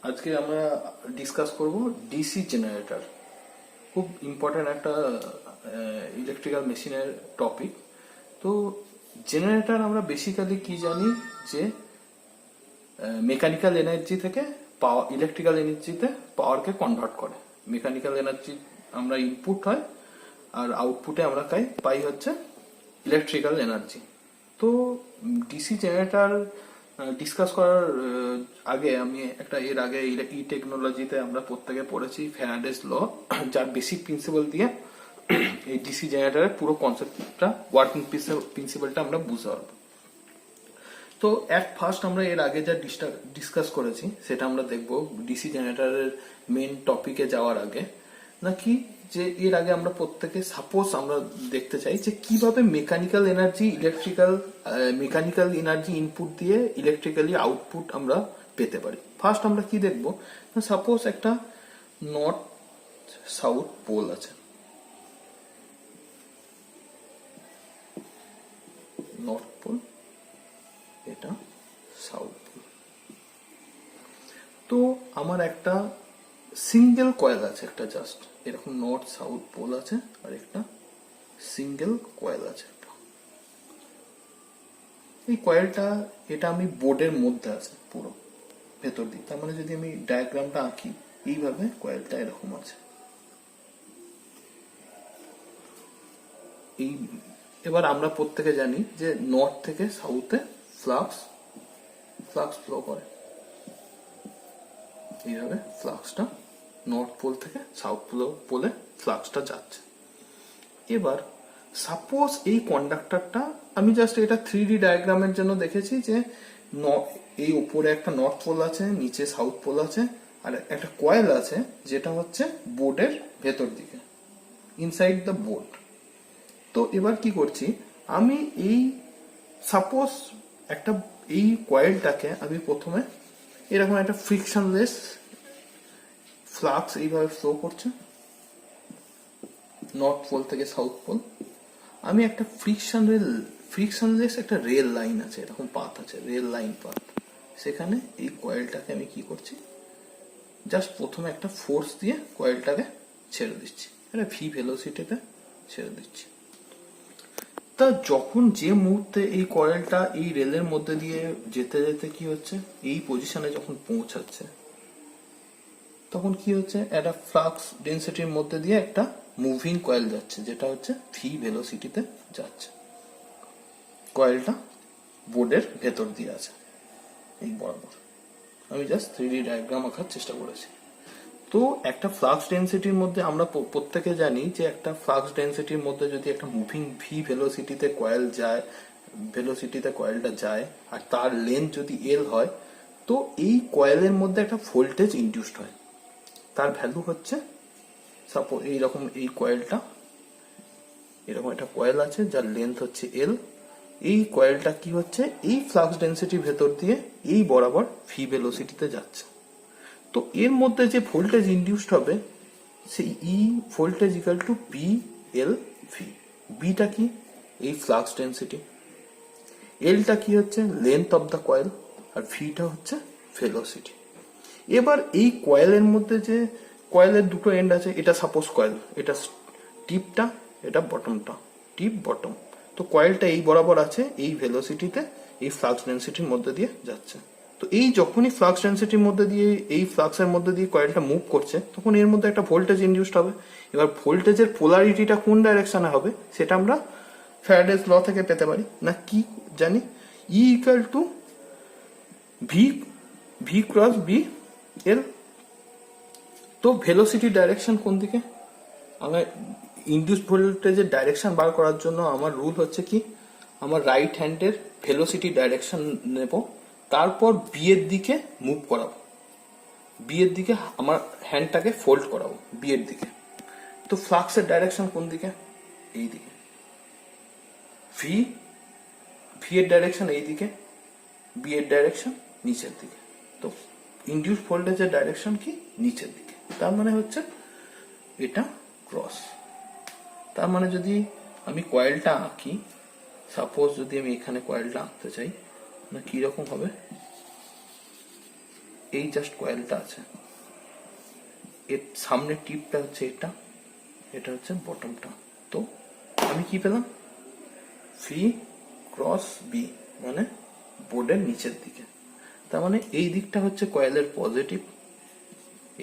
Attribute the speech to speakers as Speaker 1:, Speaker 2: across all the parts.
Speaker 1: আজকে আমরা ডিসকাস করব ডিসি জেনারেটর। খুব ইম্পর্টেন্ট একটা ইলেকট্রিক্যাল মেশিনের টপিক। তো জেনারেটর আমরা বেসিক্যালি কি জানি যে মেকানিক্যাল এনার্জি থেকে পাওয়ার, ইলেকট্রিক্যাল এনার্জিতে পাওয়ারকে কনভার্ট করে। মেকানিক্যাল এনার্জি আমরা ইনপুট হয় আর আউটপুটে আমরা পাই হচ্ছে ইলেকট্রিক্যাল এনার্জি। তো ডিসি জেনারেটর ডিসকাস করার আগে আমি এর আগে ই টেকনোলজিতে আমরা প্রত্যেকে পড়েছি ফ্যারাডেস ল, যার বেসিক প্রিন্সিপাল দিয়ে এই ডিসি জেনারেটরের পুরো কনসেপ্টটা, ওয়ার্কিং প্রিন্সিপালটা আমরা বুঝতে পারবো। তো ফার্স্ট আমরা এর আগে যা ডিসকাস করেছি সেটা আমরা দেখবো ডিসি জেনারেটরের মেন টপিকে যাওয়ার আগে, নাকি যে এর আগে আমরা প্রত্যেকে সাপোজ আমরা দেখতে চাই যে কিভাবে মেকানিক্যাল এনার্জি ইনপুট দিয়ে ইলেকট্রিক্যালি আউটপুট আমরা পেতে পারি। ফার্স্ট আমরা কি দেখবো, সাপোজ একটা নর্থ সাউথ পোল আছে, নর্থ পোল, এটা সাউথ পোল। তো আমার একটা সিঙ্গেল কয়েল আছে, একটা জাস্ট এরকম নর্থ সাউথ পোল আছে আর একটা সিঙ্গেল কয়েল আছে। এই কয়েলটা, এটা আমি বোর্ডের মধ্যে আছে পুরো ভেতর দিকে। তার মানে যদি আমি ডায়াগ্রামটা আঁকি, এইভাবে কয়েলটা এরকম আছে। এই এবার আমরা প্রত্যেকে জানি যে নর্থ থেকে সাউথে ফ্লাক্স ফ্লো করে। এইভাবে ফ্লাক্সটা নর্থ পোল থেকে সাউথ পোলে ফ্লাক্সটা যাচ্ছে। এবার সাপোজ এই কন্ডাক্টরটা, আমি জাস্ট এটা 3D ডায়াগ্রামের জন্য দেখেছি যে এই উপরে একটা নর্থ পোল আছে, নিচে সাউথ পোল আছে, আর একটা কয়েল আছে যেটা হচ্ছে বোর্ডের ভেতর দিকে, ইনসাইড দ্য বোর্ড। তো এবার কি করছি আমি, এই সাপোজ একটা এই কয়েলটাকে আমি প্রথমে এরকম একটা ফ্রিকশনলেস ফ্লাক্স এইভাবে ফ্লো করছে নর্থ পোল থেকে সাউথ পোল। আমি একটা ফ্রিকশনলেস একটা রেল লাইন আছে, এরকম পাথ আছে, রেল লাইন পাথ। সেখানে এই কয়েলটাকে আমি কি করছি, জাস্ট প্রথমে একটা ফোর্স দিয়ে কয়েলটাকে ছেড়ে দিচ্ছি, এটা ভি ভেলোসিটিতে ছেড়ে দিচ্ছি। তা যখন যে মুহূর্তে এই কয়েলটা এই রেলের মধ্যে দিয়ে যেতে যেতে কি হচ্ছে, এই পজিশনে যখন পৌঁছাচ্ছে, তখন কি হচ্ছে, একটা ফ্লাক্স ডেন্সিটির মধ্যে দিয়ে একটা মুভিং কয়েল যাচ্ছে, যেটা হচ্ছে ভি ভেলোসিটিতে যাচ্ছে। কয়েলটা বোর্ডের ভেতর দিয়ে আছে এই বরাবর। আমি জাস্ট 3D ডায়াগ্রাম আঁকার চেষ্টা করেছি। তো একটা ফ্লাক্স ডেন্সিটির মধ্যে আমরা প্রত্যেকে জানি যে একটা ফ্লাক্স ডেন্সিটির মধ্যে যদি একটা মুভিং ভি ভেলোসিটিতে কয়েলটা যায় আর তার লেন্থ যদি এল হয়, তো এই কয়েলের মধ্যে একটা ভোল্টেজ ইনডিউসড হয়। তার ভ্যালু হচ্ছে, সাপোজ এইরকম এই কয়েলটা, এরকম একটা কয়েল আছে যার লেন্থ হচ্ছে এল। এই কয়েলটা কি হচ্ছে, এই ফ্লাক্স ডেন্সিটির ভেতর দিয়ে এই বরাবর ভি ভেলোসিটিতে যাচ্ছে। তো এর মধ্যে যে ভোল্টেজ ইনডিউসড হবে, সেই ই voltage equal to B L V. বিটা কি, এই ফ্লাক্স ডেন্সিটি, এলটা কি হচ্ছে লেন্থ অফ দ্য কয়েল, আর ভিটা হচ্ছে ভেলোসিটি। এবার এই কয়েলের মধ্যে যে কয়েলের দুটো এন্ড আছে, এটা সাপোজ কয়েল, এটা টিপটা, এটা বটমটা, টিপ বটম। তো কয়েলটা এই বরাবর আছে, এই ভেলোসিটিতে এই ফ্লাক্স ডেন্সিটির মধ্যে দিয়ে যাচ্ছে। তো এই যখনই ফ্লাক্স ডেন্সিটির মধ্যে দিয়ে, এই ফ্লাক্সের মধ্যে দিয়ে কয়েলটা মুভ করছে, তখন এর মধ্যে একটা ভোল্টেজ ইনডিউসড হবে। এবার ভোল্টেজের পোলারিটিটা কোন ডাইরেকশনে হবে সেটা আমরা ফ্যারাডেস ল থেকে পেতে পারি, না কি জানি, E equal to V cross B L. তো ভেলোসিটি ডাইরেকশন কোন দিকে, আমার ইনডিউসড ভোল্টেজের ডাইরেকশন বার করার জন্য আমার রুল হচ্ছে কি, আমার রাইট হ্যান্ডের ভেলোসিটি ডাইরেকশন নেব, তারপর বি এর দিকে মুভ করাবো, বি এর দিকে আমার হ্যান্ডটাকে ফোল্ড করাবো বি এর দিকে। তো ফ্লাক্সের ডাইরেকশন কোন দিকে, এই দিকে। ভি এর ডাইরেকশন এই দিকে, বি এর ডাইরেকশন নিচের দিকে। তো ইনডিউস ভোল্টেজের ডাইরেকশন কি, নিচের দিকে। তার মানে হচ্ছে এটা ক্রস। তার মানে যদি আমি কয়েলটা আঁকি, সাপোজ যদি আমি এখানে কয়েলটা আঁকতে চাই, না কি রকম হবে, এই জাস্ট কয়েলটা আছে, এর সামনে টিপটা হচ্ছে এটা, এটা হচ্ছে বটমটা। তো আমি কি পেলাম, ভি ক্রস বি মানে বোর্ডের নিচের দিকে। তার মানে এই দিকটা হচ্ছে কয়েলের পজিটিভ,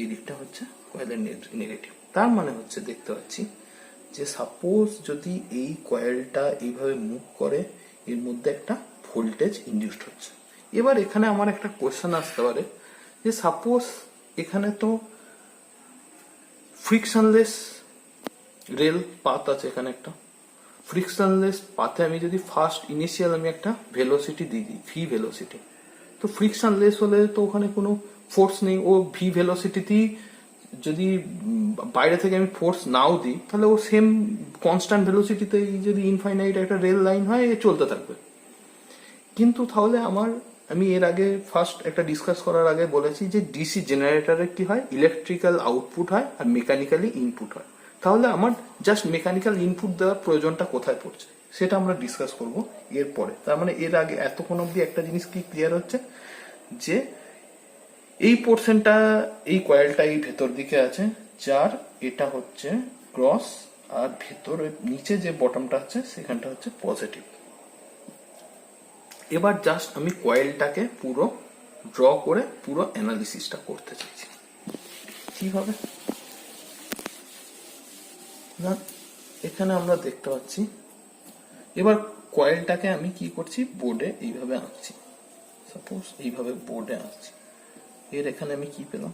Speaker 1: এই দিকটা হচ্ছে কয়েলের নেগেটিভ। তার মানে হচ্ছে দেখতে পাচ্ছি যে সাপোজ যদি এই কয়েলটা এইভাবে মুভ করে, এর মধ্যে একটা ভোল্টেজ ইনডিউসড হচ্ছে। এবার এখানে আমার একটা কোশ্চেন আসতে পারে যে সাপোজ এখানে তো ফ্রিকশনলেস রেল পাথ আছে, এখানে একটা ফ্রিকশনলেস পাথে আমি যদি ফার্স্ট ইনিশিয়াল আমি একটা ভেলোসিটি দিয়ে দিই, ভি ভেলোসিটি, তো ফ্রিকশনলেস হলে তো ওখানে কোনো ফোর্স নেই, ও ভি ভেলোসিটিতেই যদি বাইরে থেকে আমি ফোর্স নাও দিই তাহলে ও সেম কনস্ট্যান্ট ভেলোসিটিতে যদি ইনফাইনাইট একটা রেল লাইন হয় এ চলতে থাকবে। কিন্তু তাহলে আমি এর আগে ফার্স্ট একটা ডিসকাস করার আগে বলেছি যে ডিসি জেনারেটরের কি হয়, ইলেকট্রিক্যাল আউটপুট হয় আর মেকানিক্যালি ইনপুট হয়। তাহলে আমার জাস্ট মেকানিক্যাল ইনপুট দেওয়ার প্রয়োজনটা কোথায় পড়ছে সেটা আমরা ডিসকাস করব এরপরে। তার মানে এর আগে এতক্ষণ অব্দি একটা জিনিস কি ক্লিয়ার হচ্ছে যে এই পোর্শনটা, এই কয়েলটা এই ভেতর দিকে আছে, যার এটা হচ্ছে ক্রস, আর ভেতরে নিচে যে বটমটা আছে সেখানটা হচ্ছে পজিটিভ। এবার জাস্ট আমি কয়েলটাকে পুরো ড্র করে পুরো অ্যানালিসিসটা করতে চাইছি। কিভাবে না, এখানে আমরা দেখতে পাচ্ছি এবার কয়েলটাকে আমি কি করছি, বোর্ডে এইভাবে আঁকছি, সাপোজ এইভাবে বোর্ডে আঁকছি। এর এখানে আমি কি পেলাম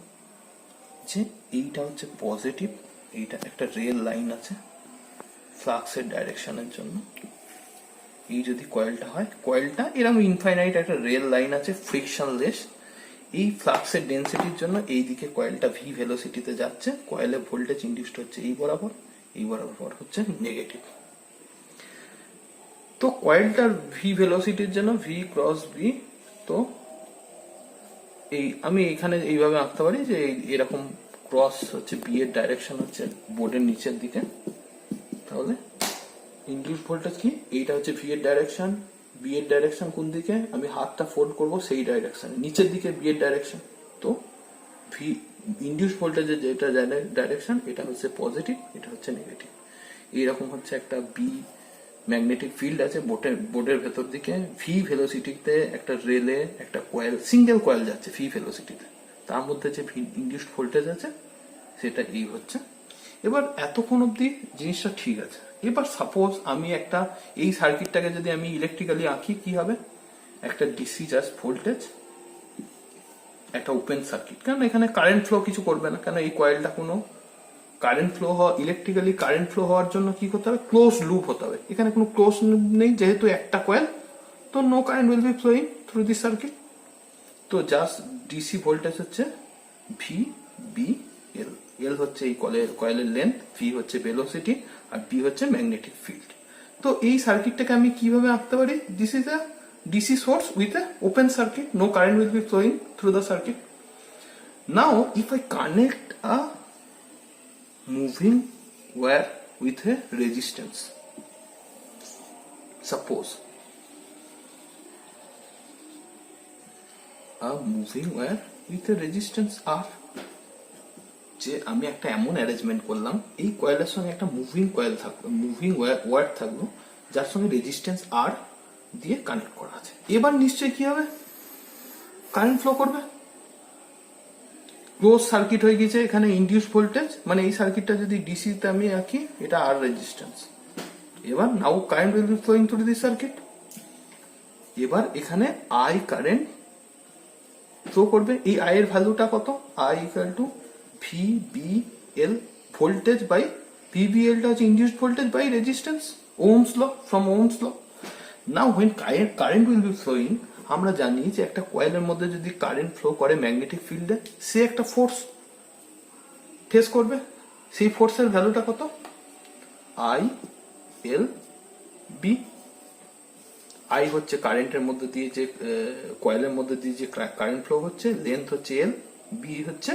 Speaker 1: যে এইটা হচ্ছে পজিটিভ, এইটা একটা রেল লাইন আছে ফ্লাক্সের ডাইরেকশনের জন্য। এই যদি কয়েলটা হয়, কয়েলটা এরকম ইনফাইনাইট একটা রেল লাইন আছে ফ্রিকশনলেস, এই ফ্লাক্সের ডেন্সিটির জন্য এই দিকে কয়েলটা ভি ভেলোসিটিতে যাচ্ছে, কয়েলে ভোল্টেজ ইনডিউসড হচ্ছে এই বরাবর, এই বরাবর হচ্ছে নেগেটিভ। তো কয়েলটার ভি ভেলোসিটির জন্য ভি ক্রস বি, তো এই আমি এখানে এইভাবে আঁকতে পারি যে এরকম ক্রস হচ্ছে বি এর ডাইরেকশন হচ্ছে বোর্ডের নিচের দিকে, তাহলে ইনডিউস ভোল্টেজ কি, এইটা হচ্ছে ভি এর ডাইরেকশন, বি এর ডাইরেকশন কোন দিকে, আমি হাতটা ফোল্ড করব সেই ডাইরেকশনে, নিচের দিকে বি এর ডাইরেকশন। তো ভি ইনডিউস ভোল্টেজের যেটা ডাইরেকশন এটা হচ্ছে পজিটিভ, এটা হচ্ছে নেগেটিভ। এইরকম হচ্ছে একটা বি ম্যাগনেটিক ফিল্ড আছে বোর্ডের ভেতর দিকে, ভি ভেলোসিটিতে একটা রেলে একটা কয়েল, সিঙ্গেল কয়েল যাচ্ছে ভি ভেলোসিটিতে, তার মধ্যে যে ইনডিউসড ভোল্টেজ আছে সেটা এই হচ্ছে। এবার এতক্ষণ অব্দি জিনিসটা ঠিক আছে। এবার সাপোজ আমি একটা এই সার্কিটটাকে যদি আমি ইলেকট্রিক্যালি আঁকি, কি হবে, একটা ডিসি জাস্ট ভোল্টেজ, একটা ওপেন সার্কিট, কারণ এখানে কারেন্ট ফ্লো কিছু করবে না, কারণ এই কয়েলটা কোনো কারেন্ট ফ্লো হওয়া, ইলেকট্রিক্যালি কারেন্ট ফ্লো হওয়ার জন্য কি করতে হবে, ক্লোজ লুপ হতে হবে। এখানে কোনো ক্লোজ লুপ নেই, যেহেতু একটা কয়েল, তো no current will be flowing through this circuit. তো জাস্ট ডিসি ভোল্টেজ হচ্ছে ভি বি এল, এল হচ্ছে এই কয়েলের লেন্থ, ভি হচ্ছে ভেলোসিটি, আর বি হচ্ছে ম্যাগনেটিক ফিল্ড। তো এই সার্কিটটাকে আমি কিভাবে আঁকতে পারি, this is a DC source with a open circuit, no current will be flowing through the circuit. Now if I connect a moving wire with a resistance, suppose a moving wire with a resistance R, যে আমি একটা এমন arrangement করলাম এই কয়েলের সঙ্গে একটা moving coil থাকলো, মুভিং ওয়্যার থাকলো, যার সঙ্গে রেজিস্ট্যান্স R দিয়ে কানেক্ট করা আছে। এবার নিশ্চয়ই কি হবে, কারেন্ট ফ্লো করবে, ক্লোজ সার্কিট হয়ে গেছে, এখানে ইনডিউস ভোল্টেজ, মানে এই সার্কিটটা যদি ডিসি তে আমি আঁকি, এটা আর রেজিস্ট্যান্স। এবার now current will be flowing through this circuit. এবার এখানে আই কারেন্ট ফ্লো করবে, এই আই এর ভ্যালুটা কত, I equal to V B L voltage by, V B এলটা হচ্ছে induce voltage by resistance, Ohm's law, from Ohm's law. Now when current will be flowing, আমরা জানি যে একটা কয়েলের মধ্যে যদি কারেন্ট ফ্লো করে ম্যাগনেটিক ফিল্ডে, সে একটা ফোর্স ফেস করবে, সেই ফোর্সের ভ্যালুটা কত, আই এল বি। আই হচ্ছে কারেন্টের মধ্যে দিয়ে যে কয়েলের মধ্যে দিয়ে যে কারেন্ট ফ্লো হচ্ছে, লেন্থ হচ্ছে এল, বি হচ্ছে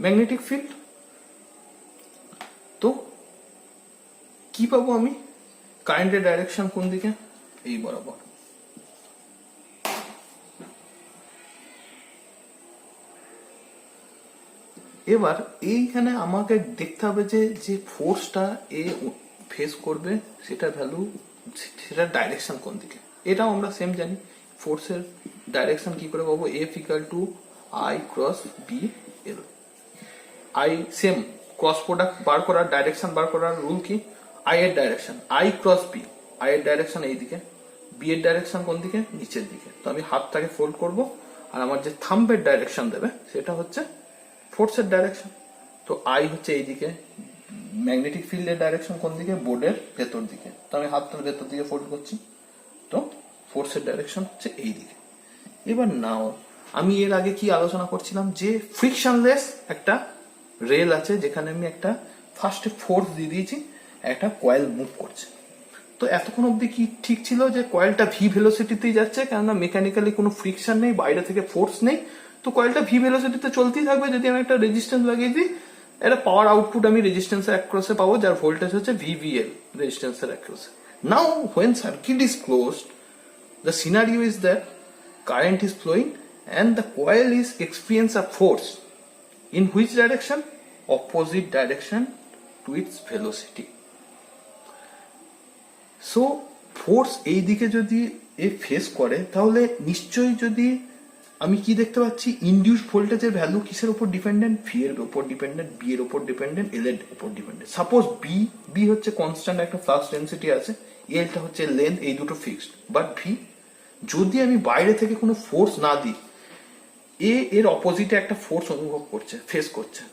Speaker 1: ম্যাগনেটিক ফিল্ড। তো কি পাবো আমি, কারেন্টের ডাইরেকশন কোন দিকে, এই বরাবর। এবার এইখানে আমাকে দেখতে হবে যে যে ফোর্সটা এ ফেস করবে সেটার ভ্যালু, সেটার ডাইরেকশন কোন দিকে। এটাও আমরা সেম জানি, ফোর্সের ডাইরেকশন কি করে পাবো, F equal to I cross B L. I same cross product বার করার, ডাইরেকশন বার করার রুল কি, আই এর direction I cross B, I এর ডাইরেকশন এই দিকে, বি এর ডাইরেকশন কোন দিকে, নিচের দিকে। তো আমি হাতটাকে ফোল্ড করব, আর আমার যে থাম্বের ডাইরেকশন দেবে সেটা হচ্ছে ফোর্সের ডাইরেকশন। তো আই হচ্ছে এইদিকে, ম্যাগনেটিক ফিল্ডের ডাইরেকশন কোন দিকে, বোর্ডের ভেতর দিকে। তো আমি হাতটার ভেতর দিকে ফোল্ড করছি, তো ফোর্সের ডাইরেকশন হচ্ছে এই দিকে। এবার নাও আমি এর আগে কি আলোচনা করছিলাম, যে ফ্রিকশনলেস একটা রেল আছে যেখানে আমি একটা ফার্স্টে ফোর্স দিয়ে দিয়েছি, একটা কয়েল মুভ করছে। তো এতক্ষণ অব্দি কি ঠিক ছিল যে কয়েলটা ভি ভেলোসিটিতেই যাচ্ছে, কেননা মেকানিক্যালি কোনো ফ্রিকশন নেই, বাইরে থেকে ফোর্স নেই, তো কয়েলটা ভি ভেলোসিটিতে চলতেই থাকবে। যদি আমি একটা রেজিস্ট্যান্স লাগিয়ে দিই, একটা পাওয়ার আউটপুট আমি রেজিস্ট্যান্সের অ্যাক্রসে পাবো, যার ভোল্টেজ হচ্ছে ভিভিএল রেজিস্ট্যান্সের অ্যাক্রসে। Now when circuit is closed, the scenario is that current is flowing and the coil is experience a force in which direction, opposite direction to its velocity. So force এই দিকে যদি এ face করে, তাহলে নিশ্চয়ই যদি আমি কি দেখতে পাচ্ছি, ইনডিউস ভোল্টেজের ভ্যালু কিসের উপর ডিপেন্ডেন্ট, ভি এর উপর ডিপেন্ডেন্ট, বি এর উপর ডিপেন্ডেন্ট, এল এর উপর ডিপেন্ডেন্ট। সাপোজ বি হচ্ছে কনস্ট্যান্ট, একটা ফ্লাক্স ডেন্সিটি আছে, এলটা হচ্ছে লেন্থ, এই দুটো ফিক্সড। বাট ভি যদি আমি বাইরে থেকে কোনো ফোর্স না দিই, এর অপোজিটে একটা ফোর্স অনুভব করছে, ফেস করছে,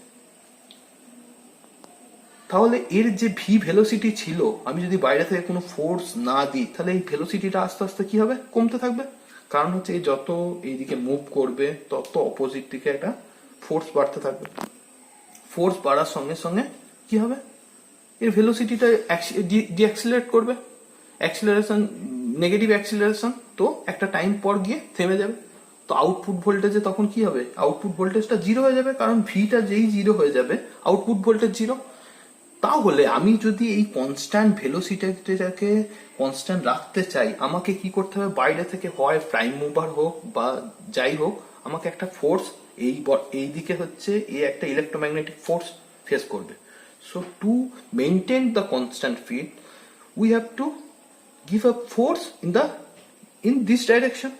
Speaker 1: তাহলে এর যে ভি ভেলোসিটি ছিল, আমি যদি বাইরে থেকে কোনো ফোর্স না দিই, তাহলে এই ভেলোসিটিটা আস্তে আস্তে কি হবে, কমতে থাকবে। কারণ হচ্ছে এই যত এইদিকে মুভ করবে তত অপোজিট দিকে একটা ফোর্স বাড়তে থাকবে। ফোর্স বাড়ার সঙ্গে সঙ্গে কি হবে, এর ভেলোসিটিটা ডিঅ্যাক্সিলারেট করবে, অ্যাক্সিলারেশন, নেগেটিভ অ্যাক্সিলারেশন, তো একটা টাইম পর গিয়ে থেমে যাবে। তো আউটপুট ভোল্টেজে তখন কি হবে, আউটপুট ভোল্টেজটা জিরো হয়ে যাবে, কারণ ভিটা যেই জিরো হয়ে যাবে আউটপুট ভোল্টেজ জিরো। তাহলে আমি যদি এই কনস্ট্যান্ট ভেলোসিটিটাকে কনস্ট্যান্ট রাখতে চাই, আমাকে কি করতে হবে, বাইরে থেকে হয় প্রাইম মুভার হোক বা যাই হোক, আমাকে একটা ফোর্স এই দিকে হচ্ছে একটা ইলেকট্রোম্যাগনেটিক ফোর্স ফেস করবে। So to maintain the constant field, we have to give a force in this direction.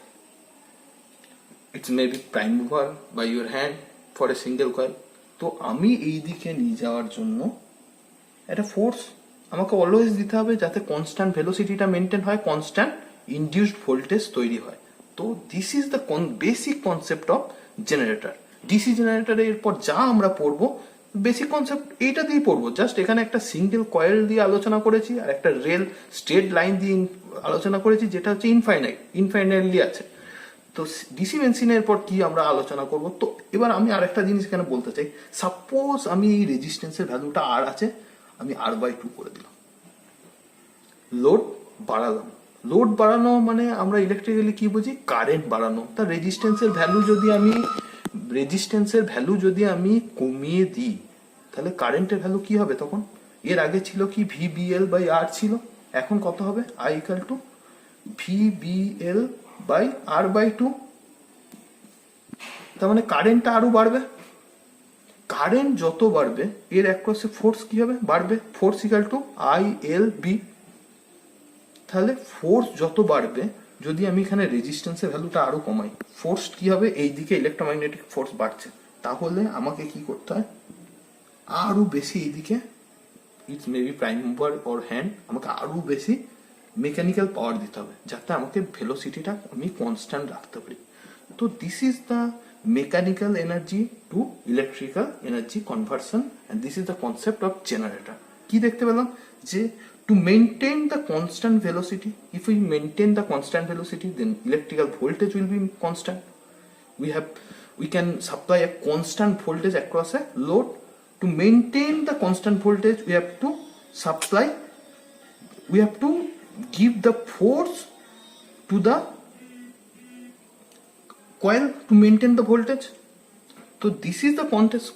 Speaker 1: It may be prime mover by your hand for a single coil. তো আমি এই দিকে নিয়ে যাওয়ার জন্য একটা ফোর্স আমাকে অলওয়েজ দিতে হবে, যাতে কনস্ট্যান্ট ভেলোসিটিটা মেনটেন হয়, কনস্ট্যান্ট ইনডিউসড ভোল্টেজ তৈরি হয়। তো this is the basic concept of generator. DC জেনারেটরে এরপর যা আমরা পড়বো, বেসিক কনসেপ্ট এইটা দিয়ে পড়বো। জাস্ট এখানে একটা সিঙ্গেল কয়েল দিয়ে আলোচনা করেছি, আর একটা রেল স্ট্রেট লাইন দিয়ে আলোচনা করেছি, যেটা হচ্ছে ইনফাইনাইটলি আছে। তো ডিসি মেশিনের পর কি আমরা আলোচনা করব। তো এবার আমি আরেকটা জিনিস এখানে বলতে চাই, সাপোজ আমি এই রেজিস্ট্যান্সের ভ্যালুটা আর আছে, আমি R/2 করে দিলাম, লোড বাড়ালাম। লোড বাড়ানো মানে আমরা ইলেকট্রিক্যালি কি বুঝি, কারেন্ট বাড়ানো। তার রেজিস্ট্যান্সের ভ্যালু যদি আমি কমিয়ে দিই, তাহলে কারেন্টের ভ্যালু কি হবে তখন, এর আগে ছিল কি VBL বাই R ছিল, এখন কত হবে, I equal to VBL by R/2। তার মানে কারেন্টটা আরো বাড়বে। কারেন্ট যত বাড়বে এর অ্যাক্রসে ফোর্স কি হবে, বাড়বে। Force equal to ILB। তাহলে ফোর্স যত বাড়বে, যদি আমি এখানে রেজিস্ট্যান্সের ভ্যালুটা আরো কমাই, ফোর্স কি হবে, এইদিকে ইলেকট্রোম্যাগনেটিক ফোর্স বাড়ছে, তাহলে আমাকে কি করতে হয়, আরো বেশি এইদিকে, it's maybe prime mover or hand, আমাকে আরো বেশি মেকানিক্যাল পাওয়ার দিতে হবে, যাতে আমাকে ভেলোসিটিটা আমি কনস্ট্যান্ট রাখতে পারি। তো this is the mechanical energy to electrical energy conversion, and this is the concept of generator. কি দেখতে পেলাম, যে to maintain the constant velocity, if we maintain the constant velocity, then electrical voltage will be constant. We can supply a constant voltage across a load. To maintain the constant voltage, we have to give the force to the coil to maintain the voltage. So this is the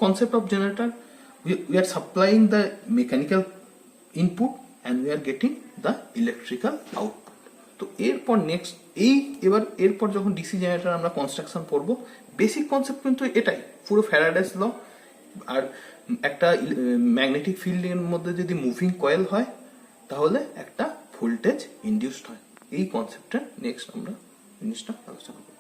Speaker 1: concept of generator. We are supplying the mechanical input and we are getting the electrical output. তো এরপর next এরপর যখন DC generator আমরা construction পড়বো, basic concept কিন্তু এটাই, পুরো Faraday's law আর একটা ম্যাগনেটিক ফিল্ডের মধ্যে যদি মুভিং কয়েল হয় তাহলে একটা ভোল্টেজ ইনডিউসড হয়। এই কনসেপ্টটা নেক্সট আমরা জিনিসটা আলোচনা করব।